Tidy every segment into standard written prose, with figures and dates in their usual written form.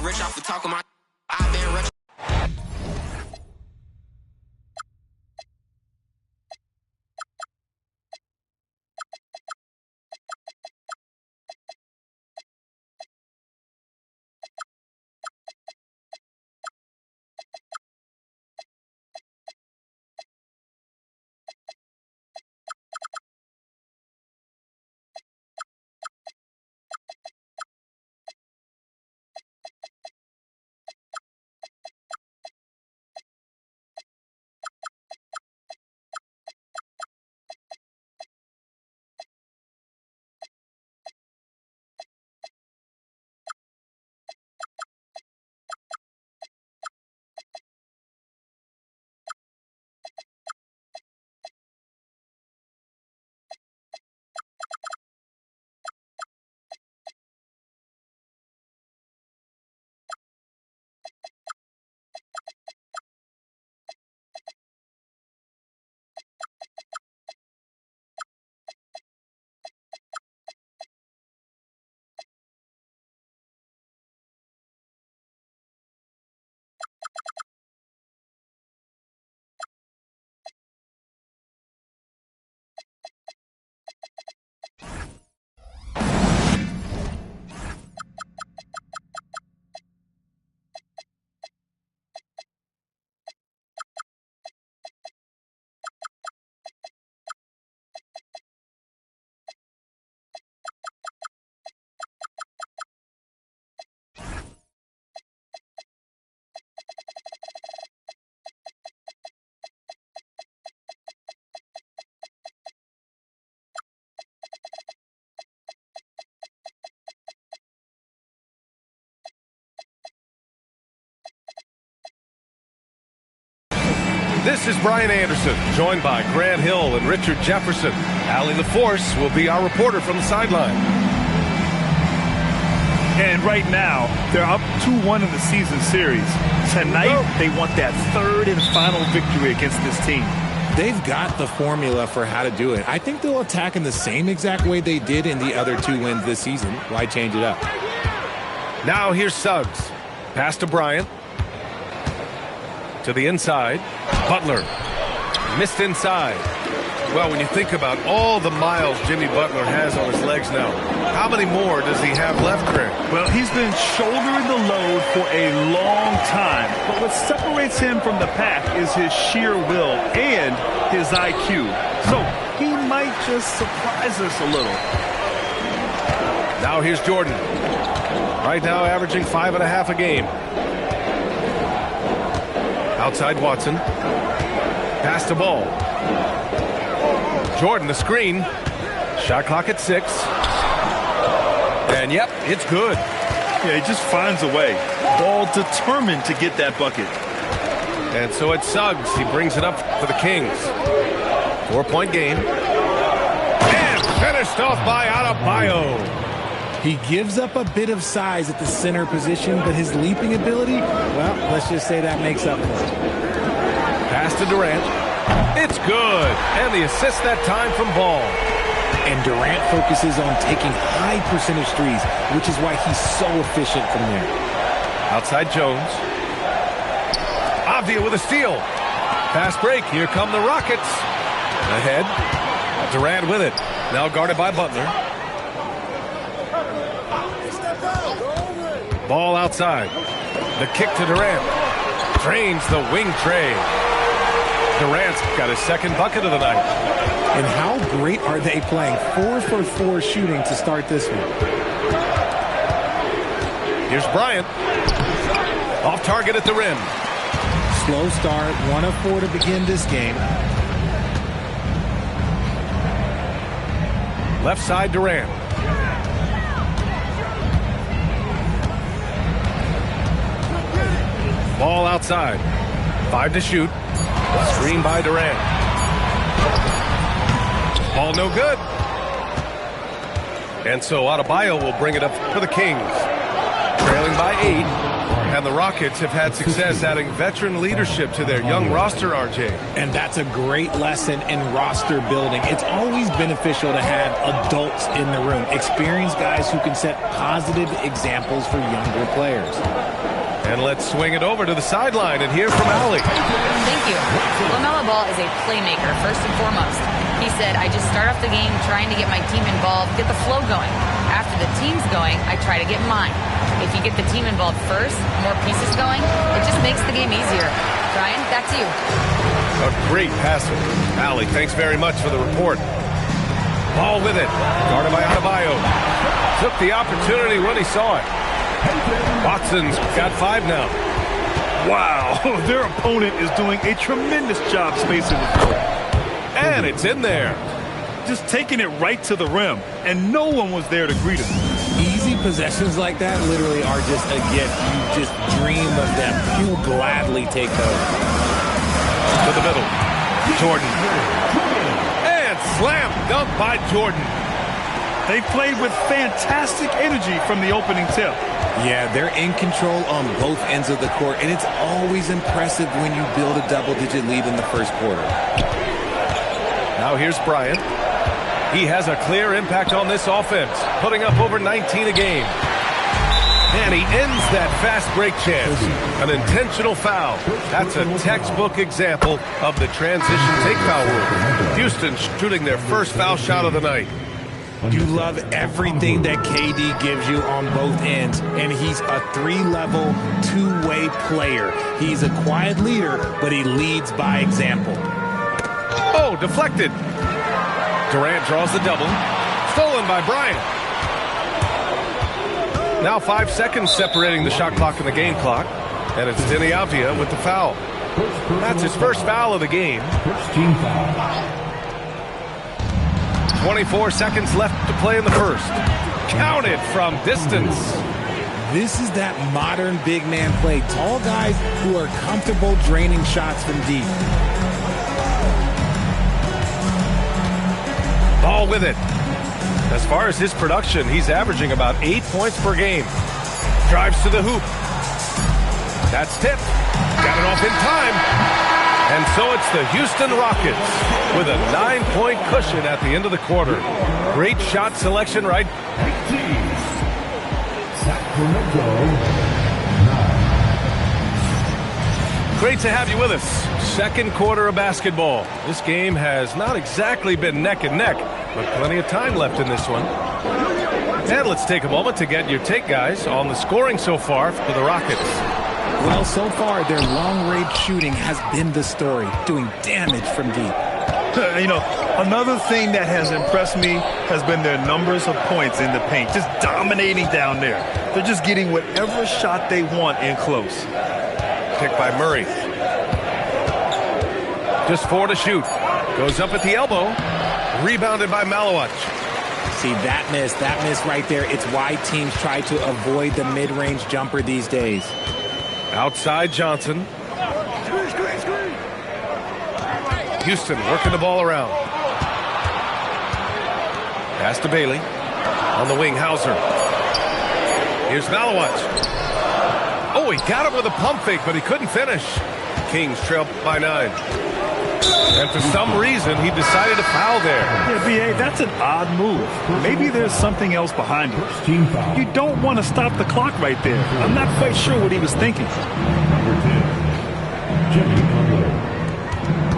rich off the talk of my. I've been rich. This is Brian Anderson, joined by Grant Hill and Richard Jefferson. Allie LaForce will be our reporter from the sideline. And right now, they're up 2-1 in the season series. Tonight, they want that third and final victory against this team. They've got the formula for how to do it. I think they'll attack in the same exact way they did in the other 2 wins this season. Why change it up? Now here's Suggs. Pass to Bryant. To the inside. Butler. Missed inside. Well, when you think about all the miles Jimmy Butler has on his legs now, how many more does he have left, Grant? Well, he's been shouldering the load for a long time. But what separates him from the pack is his sheer will and his IQ. So he might just surprise us a little. Now here's Jordan. Right now averaging 5.5 a game. Outside Watson. Pass to Ball. Jordan, the screen. Shot clock at 6. And yep, it's good. Yeah, he just finds a way. Ball determined to get that bucket. And so it's Suggs. He brings it up for the Kings. 4-point game. And finished off by Adebayo. He gives up a bit of size at the center position, but his leaping ability, well, let's just say that makes up for it. Pass to Durant. It's good. And the assist that time from Ball. And Durant focuses on taking high percentage threes, which is why he's so efficient from there. Outside Jones. Avdia with a steal. Pass break. Here come the Rockets. Ahead. Durant with it. Now guarded by Butler. Ball outside. The kick to Durant. Drains the wing tray. Durant's got his second bucket of the night. And how great are they playing? 4 for 4 shooting to start this one. Here's Bryant. Off target at the rim. Slow start. 1 of 4 to begin this game. Left side Durant. Ball outside. 5 to shoot. Screen by Durant. Ball no good. And so Adebayo will bring it up for the Kings. Trailing by 8. And the Rockets have had success adding veteran leadership to their young roster, RJ. And that's a great lesson in roster building. It's always beneficial to have adults in the room, experienced guys who can set positive examples for younger players. And let's swing it over to the sideline and hear from Allie. Thank you. LaMelo Ball is a playmaker, first and foremost. He said, I just start off the game trying to get my team involved, get the flow going. After the team's going, I try to get mine. If you get the team involved first, more pieces going, it just makes the game easier. Brian, back to you. A great passer. Allie, thanks very much for the report. Ball with it. Guarded by Adebayo. Took the opportunity when he saw it. Watson's got 5 now. Wow, their opponent is doing a tremendous job spacing the floor. And it's in there. Just taking it right to the rim, and no one was there to greet him. Easy possessions like that literally are just a gift. You just dream of them. You'll gladly take those. To the middle. Jordan. And slam dunk by Jordan. They played with fantastic energy from the opening tip. Yeah, they're in control on both ends of the court, and it's always impressive when you build a double-digit lead in the first quarter. Now here's Bryant. He has a clear impact on this offense, putting up over 19 a game. And he ends that fast break chance. An intentional foul. That's a textbook example of the transition take foul rule. Houston shooting their first foul shot of the night. You love everything that KD gives you on both ends, and he's a 3-level, two-way player. He's a quiet leader, but he leads by example. Oh, deflected. Durant draws the double. Stolen by Bryant. Now 5 seconds separating the shot clock and the game clock. And it's Denny Avdia with the foul. That's his first foul of the game. 24 seconds left to play in the first. Counted from distance. This is that modern big man play. Tall guys who are comfortable draining shots from deep. Ball with it. As far as his production, he's averaging about 8 points per game. Drives to the hoop. That's tipped. Got it off in time. And so it's the Houston Rockets with a 9-point cushion at the end of the quarter. Great shot selection, right? Great to have you with us. Second quarter of basketball. This game has not exactly been neck and neck, but plenty of time left in this one. And let's take a moment to get your take, guys, on the scoring so far for the Rockets. Well, so far, their long-range shooting has been the story, doing damage from deep. You know, another thing that has impressed me has been their numbers of points in the paint, just dominating down there. They're just getting whatever shot they want in close. Pick by Murray. Just 4 to shoot. Goes up at the elbow. Rebounded by Malowich. See, that miss right there, it's why teams try to avoid the mid-range jumper these days. Outside Johnson. Houston working the ball around. Pass to Bailey. On the wing, Hauser. Here's Malowich. Oh, he got it with a pump fake, but he couldn't finish. Kings trail by 9. And for some reason, he decided to foul there. Yeah, B.A., that's an odd move. Maybe there's something else behind it. You don't want to stop the clock right there. I'm not quite sure what he was thinking.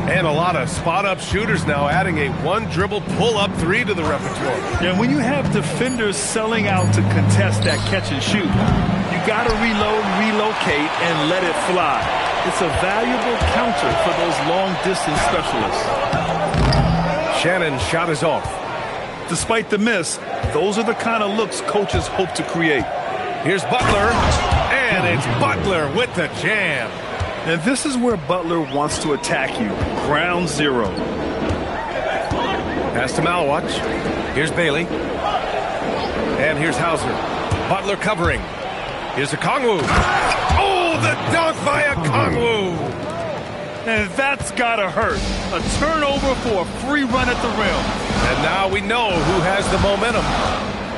And a lot of spot-up shooters now, adding a one-dribble pull-up 3 to the repertoire. And when you have defenders selling out to contest that catch and shoot, you got to reload, relocate, and let it fly. It's a valuable counter for those long-distance specialists. Shannon's shot is off. Despite the miss, those are the kind of looks coaches hope to create. Here's Butler, and it's Butler with the jam. And this is where Butler wants to attack you. Ground zero. Pass to Malowich. Here's Bailey. And here's Hauser. Butler covering. Here's Okongwu. Oh, the dunk by Okongwu. And that's gotta hurt. A turnover for a free run at the rim. And now we know who has the momentum.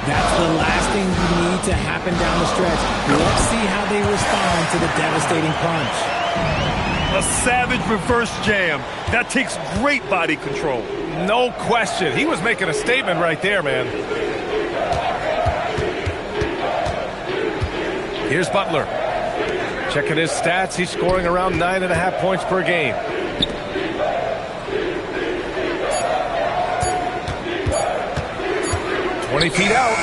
That's the last thing you need to happen down the stretch. Let's see how they respond to the devastating punch. A savage reverse jam. That takes great body control. No question. He was making a statement right there, man. Here's Butler. Checking his stats. He's scoring around 9.5 points per game. "20 feet out.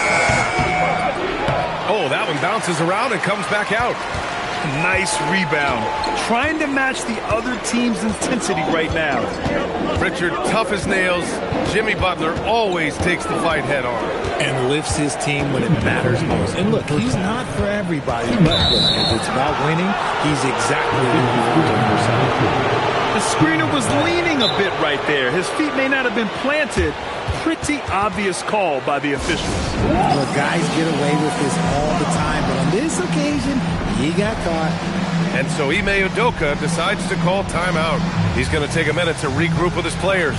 Oh, that one bounces around and comes back out. Nice rebound. Trying to match the other team's intensity right now. Richard, tough as nails. Jimmy Butler always takes the fight head on. And lifts his team when it matters most. And look, he's not for everybody, but look, if it's about winning, he's exactly who you want yourself. The screener was leaning a bit right there. His feet may not have been planted. Pretty obvious call by the officials. Look, guys get away with this all the time, but on this occasion, he got caught. And so Ime Udoka decides to call timeout. He's going to take a minute to regroup with his players.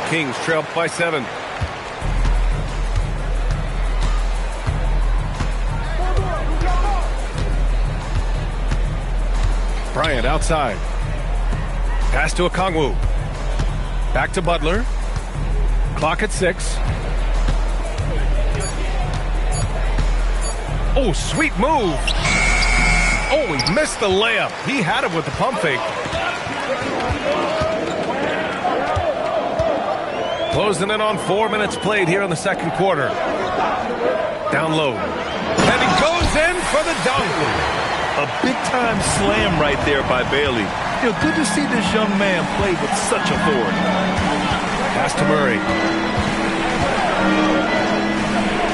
Kings trail by 7. Bryant outside. Pass to Okongwu. Back to Butler. Clock at 6. Oh, sweet move. Oh, he missed the layup. He had it with the pump fake. Closing in on 4 minutes played here in the second quarter. Down low. And he goes in for the dunk. A big-time slam right there by Bailey. You know, good to see this young man play with such authority. Pass to Murray.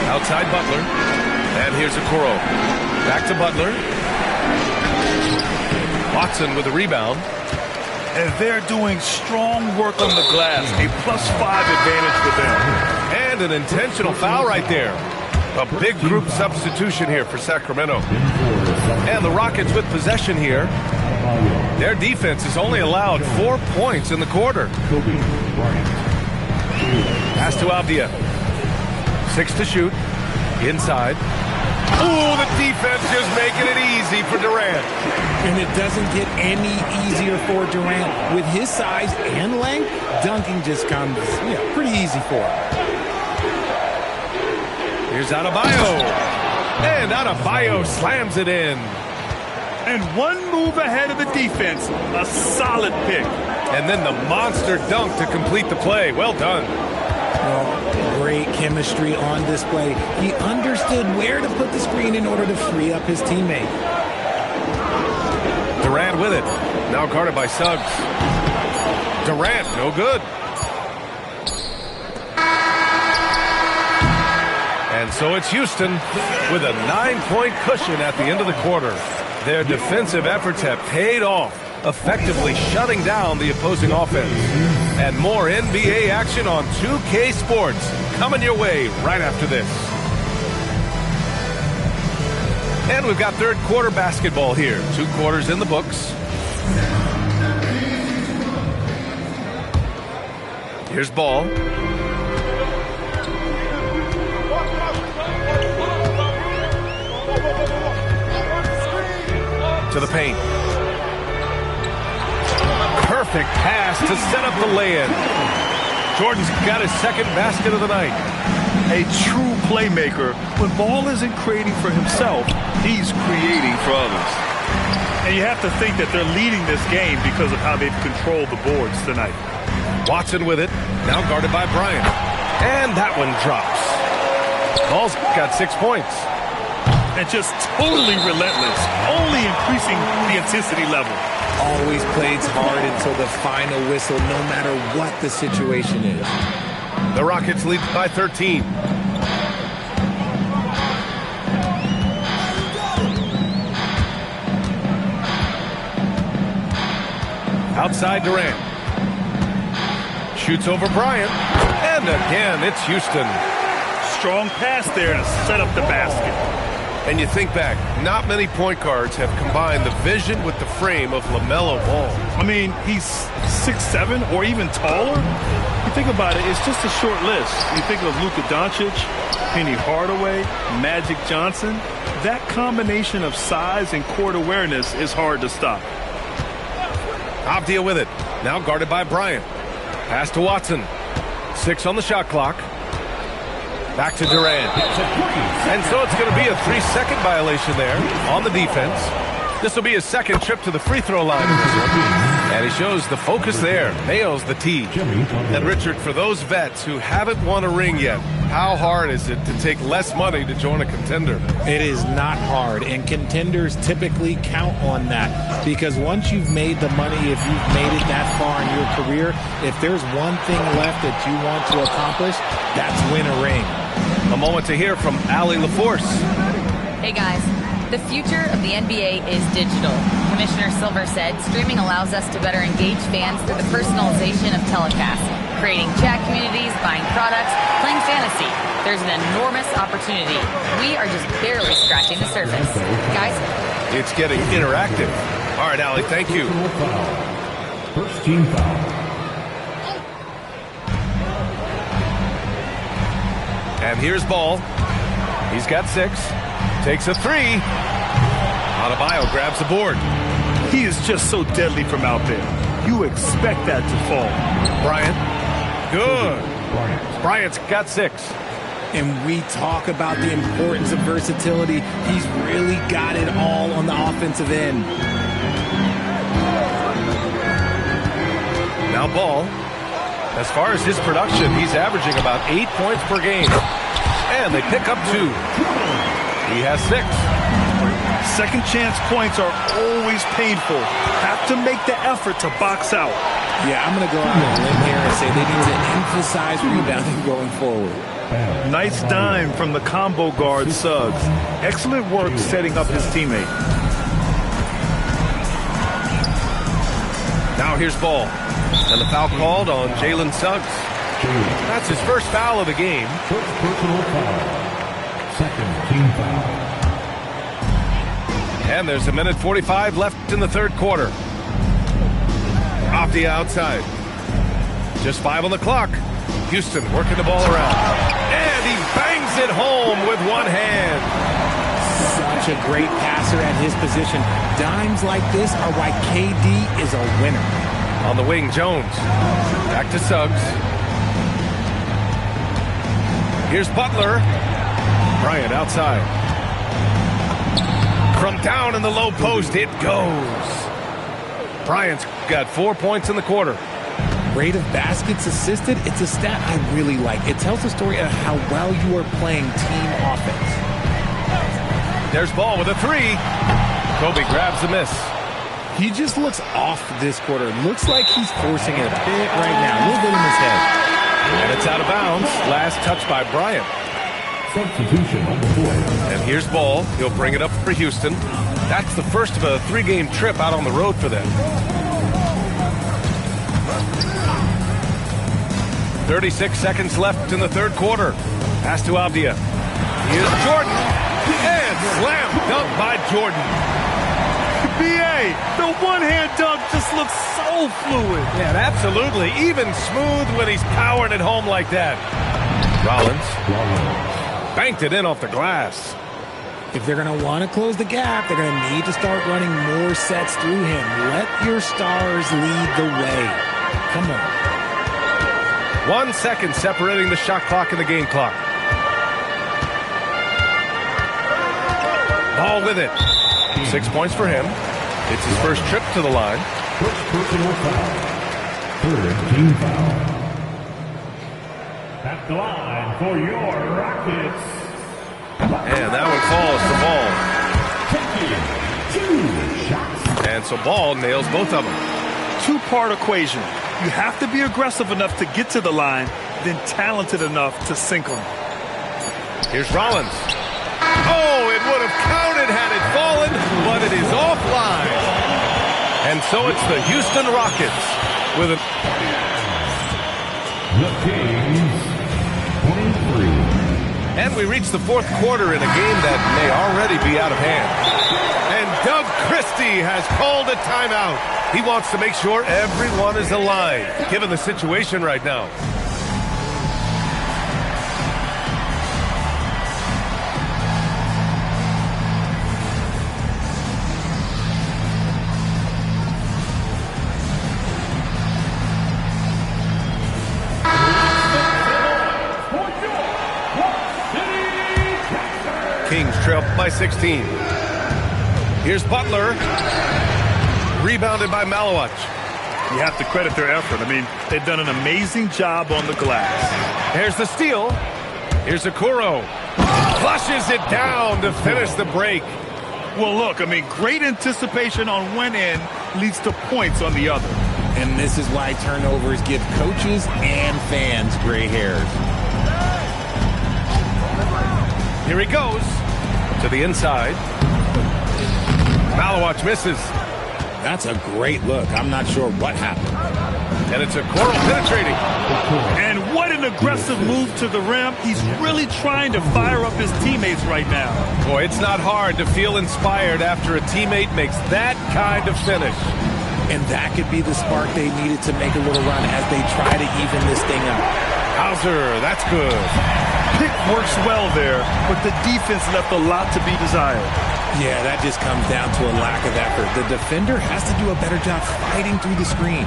Outside Butler. And here's Okoro. Back to Butler. Watson with the rebound. And they're doing strong work on the glass. A +5 advantage for them. And an intentional foul right there. A big group substitution here for Sacramento. And the Rockets with possession here. Their defense has only allowed 4 points in the quarter. Pass to Avdia. 6 to shoot. Inside. Ooh, the defense just making it easy for Durant. And it doesn't get any easier for Durant. With his size and length, dunking just comes pretty easy for him. Here's Adebayo. And Adebayo slams it in. And one move ahead of the defense. A solid pick. And then the monster dunk to complete the play. Well done. Well, great chemistry on display. He understood where to put the screen in order to free up his teammate. Durant with it. Now guarded by Suggs. Durant, no good. And so it's Houston with a 9-point cushion at the end of the quarter. Their defensive efforts have paid off, effectively shutting down the opposing offense. And more NBA action on 2K Sports coming your way right after this. And we've got third quarter basketball here. 2 quarters in the books. Here's Ball. To the paint. Perfect pass to set up the lay-in. Jordan's got his second basket of the night. A true playmaker. When Ball isn't creating for himself, he's creating for others. And you have to think that they're leading this game because of how they've controlled the boards tonight. Watson with it. Now guarded by Bryant. And that one drops. Ball's got 6 points. And just totally relentless, only increasing the intensity level. Always plays hard until the final whistle, no matter what the situation is. The Rockets lead by 13. Outside Durant. Shoots over Bryant. And again, it's Houston. Strong pass there to set up the basket. And you think back, not many point guards have combined the vision with the frame of LaMelo Ball. I mean, he's 6'7" or even taller. You think about it, it's just a short list. You think of Luka Doncic, Penny Hardaway, Magic Johnson. That combination of size and court awareness is hard to stop. Avdia with it. Now guarded by Bryant. Pass to Watson. 6 on the shot clock. Back to Durant. And so it's going to be a 3-second violation there on the defense. This will be his second trip to the free throw line. And he shows the focus there. Nails the tee. And Richard, for those vets who haven't won a ring yet, how hard is it to take less money to join a contender? It is not hard, and contenders typically count on that, because once you've made the money, if you've made it that far in your career, if there's one thing left that you want to accomplish, that's win a ring. A moment to hear from Allie LaForce. Hey guys, the future of the NBA is digital. Commissioner Silver said streaming allows us to better engage fans through the personalization of telecasts, creating chat communities, buying products, playing fantasy. There's an enormous opportunity. We are just barely scratching the surface. Guys? It's getting interactive. All right, Allie, thank you. First team foul. And here's Ball. He's got 6. Takes a 3. Adebayo grabs the board. He is just so deadly from out there. You expect that to fall. Bryant. Good. Bryant's got 6. And we talk about the importance of versatility. He's really got it all on the offensive end. Now Ball. As far as his production, he's averaging about 8 points per game. And they pick up 2. He has 6. Second chance points are always painful. Have to make the effort to box out. Yeah, I'm going to go out on a limb here and say they need to emphasize rebounding going forward. Nice dime from the combo guard Suggs. Excellent work setting up his teammate. Now here's Ball. And the foul called on Jalen Suggs. That's his first foul of the game. First personal foul. Second team foul. And there's 1:45 left in the third quarter. Off the outside. Just 5 on the clock. Houston working the ball around. And he bangs it home with one hand. Such a great passer at his position. Dimes like this are why KD is a winner. On the wing, Jones. Back to Suggs. Here's Butler. Bryant outside. From down in the low post, it goes. Bryant's got 4 points in the quarter. Rate of baskets assisted, it's a stat I really like. It tells the story of how well you are playing team offense. There's Ball with a 3. Kobe grabs the miss. He just looks off this quarter. Looks like he's forcing it a bit right now. A little bit in his head. And it's out of bounds. Last touch by Bryant. Substitution on the floor. And here's Ball. He'll bring it up for Houston. That's the first of a 3-game trip out on the road for them. 36 seconds left in the third quarter. Pass to Avdia. Here's Jordan. And slam dunk by Jordan. BA, the one-hand dunk just looks so fluid. Yeah, absolutely. Even smooth when he's powering it home like that. Rollins. Banked it in off the glass. If they're going to want to close the gap, they're going to need to start running more sets through him. Let your stars lead the way. Come on. 1 second separating the shot clock and the game clock. Ball with it. 6 points for him. It's his first trip to the line. First personal foul. Third team foul. At the line for your Rockets. And that one falls to Ball. 2 shots. And so Ball nails both of them. Two-part equation. You have to be aggressive enough to get to the line, then talented enough to sink them. Here's Rollins. Oh, it would have counted had it fallen, but it is offline. And so it's the Houston Rockets with a... The Kings, 23. And we reach the fourth quarter in a game that may already be out of hand. And Doug Christie has called a timeout. He wants to make sure everyone is aligned, given the situation right now. Kings trail by 16. Here's Butler. Rebounded by Malawach. You have to credit their effort. I mean, they've done an amazing job on the glass. Here's the steal. Here's Okoro. Flushes it down to finish the break. Well, look, I mean, great anticipation on one end leads to points on the other. And this is why turnovers give coaches and fans gray hairs. Here he goes to the inside. Malawach misses. That's a great look. I'm not sure what happened. And it's Okoro penetrating. And what an aggressive move to the rim. He's really trying to fire up his teammates right now. Boy, it's not hard to feel inspired after a teammate makes that kind of finish. And that could be the spark they needed to make a little run as they try to even this thing up. Hauser, that's good. Pick works well there, but the defense left a lot to be desired. Yeah, that just comes down to a lack of effort. The defender has to do a better job fighting through the screen.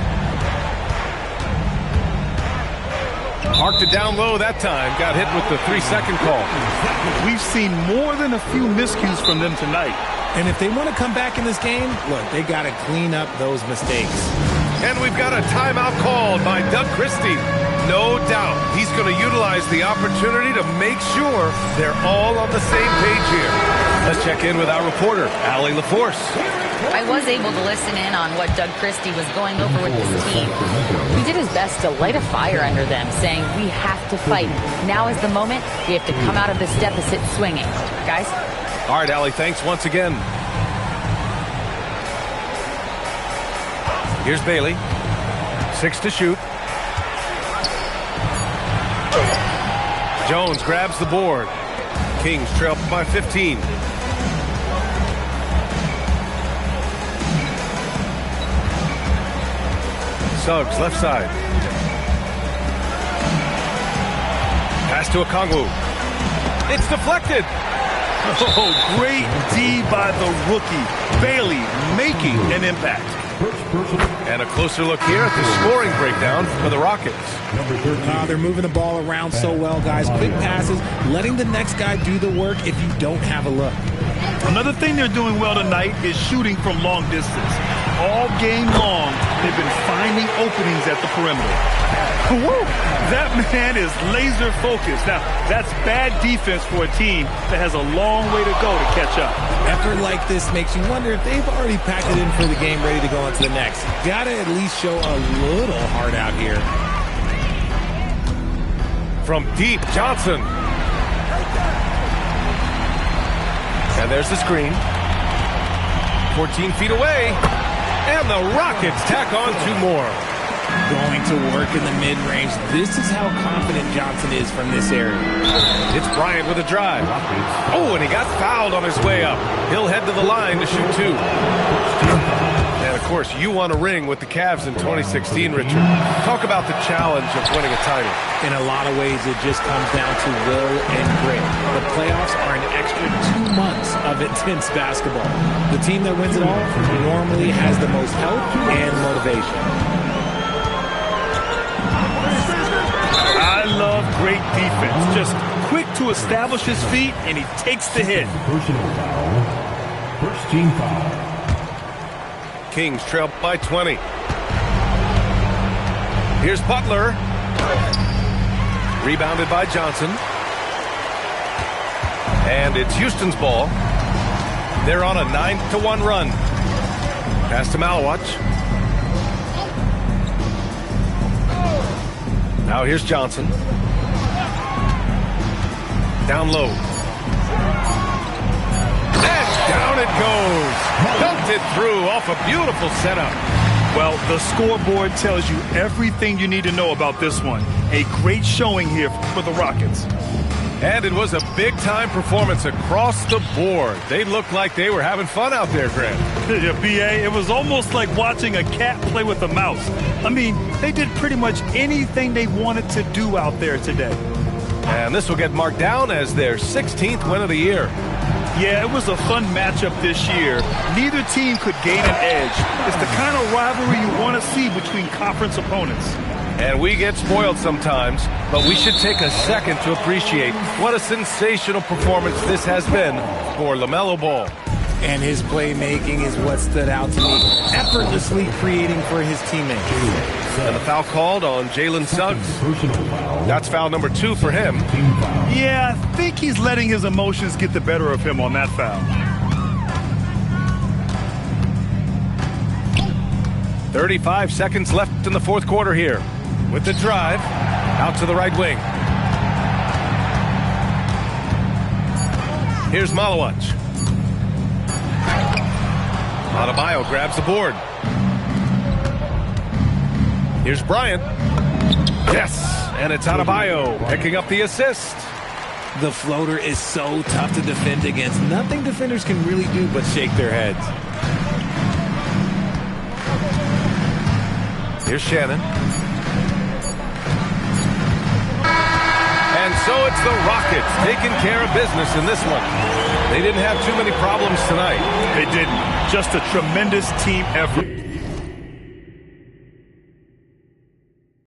Marked it down low that time. Got hit with the 3-second call. We've seen more than a few miscues from them tonight. And if they want to come back in this game, look, they got to clean up those mistakes. And we've got a timeout called by Doug Christie. No doubt he's going to utilize the opportunity to make sure they're all on the same page here. Let's check in with our reporter, Allie LaForce. I was able to listen in on what Doug Christie was going over with his team. He did his best to light a fire under them, saying, we have to fight. Now is the moment. We have to come out of this deficit swinging. Guys? All right, Allie, thanks once again. Here's Bailey. 6 to shoot. Jones grabs the board. Kings trail by 15. Suggs, left side. Pass to Okongwu. It's deflected. Oh, great D by the rookie. Bailey making an impact. And a closer look here at the scoring breakdown for the Rockets. They're moving the ball around so well, guys. Quick passes, letting the next guy do the work if you don't have a look. Another thing they're doing well tonight is shooting from long distance. All game long, they've been finding openings at the perimeter. Woo! That man is laser focused. Now, that's bad defense for a team that has a long way to go to catch up. Effort like this makes you wonder if they've already packed it in for the game, ready to go into the next. Gotta at least show a little heart out here. From deep, Johnson. And there's the screen. 14 feet away. And the Rockets tack on 2 more. Going to work in the mid-range. This is how confident Johnson is from this area. It's Bryant with a drive. Oh, and he got fouled on his way up. He'll head to the line to shoot 2. And, of course, you won a ring with the Cavs in 2016, Richard. Talk about the challenge of winning a title. In a lot of ways, it just comes down to will and grit. The playoffs are an extra 2 months of intense basketball. The team that wins it all normally has the most help and motivation. I love great defense. Just quick to establish his feet, and he takes the hit. Personal foul. First team foul. Kings trail by 20. Here's Butler. Rebounded by Johnson. And it's Houston's ball. They're on a 9-1 run. Pass to Malawach. Now here's Johnson. Down low. And down it goes. Dumped it through off a beautiful setup. Well, the scoreboard tells you everything you need to know about this one. A great showing here for the Rockets. And it was a big-time performance across the board. They looked like they were having fun out there, Grant. Yeah, B.A., it was almost like watching a cat play with a mouse. I mean, they did pretty much anything they wanted to do out there today. And this will get marked down as their 16th win of the year. Yeah, it was a fun matchup this year. Neither team could gain an edge. It's the kind of rivalry you want to see between conference opponents. And we get spoiled sometimes, but we should take a second to appreciate what a sensational performance this has been for LaMelo Ball. And his playmaking is what stood out to me, effortlessly creating for his teammates. And the foul called on Jalen Suggs. That's foul number 2 for him. Yeah, I think he's letting his emotions get the better of him on that foul. 35 seconds left in the fourth quarter here. With the drive, out to the right wing. Here's Malawach. Adebayo grabs the board. Here's Bryant. Yes, and it's Adebayo picking up the assist. The floater is so tough to defend against. Nothing defenders can really do but shake their heads. Here's Shannon. And so it's the Rockets taking care of business in this one. They didn't have too many problems tonight. They didn't. Just a tremendous team effort.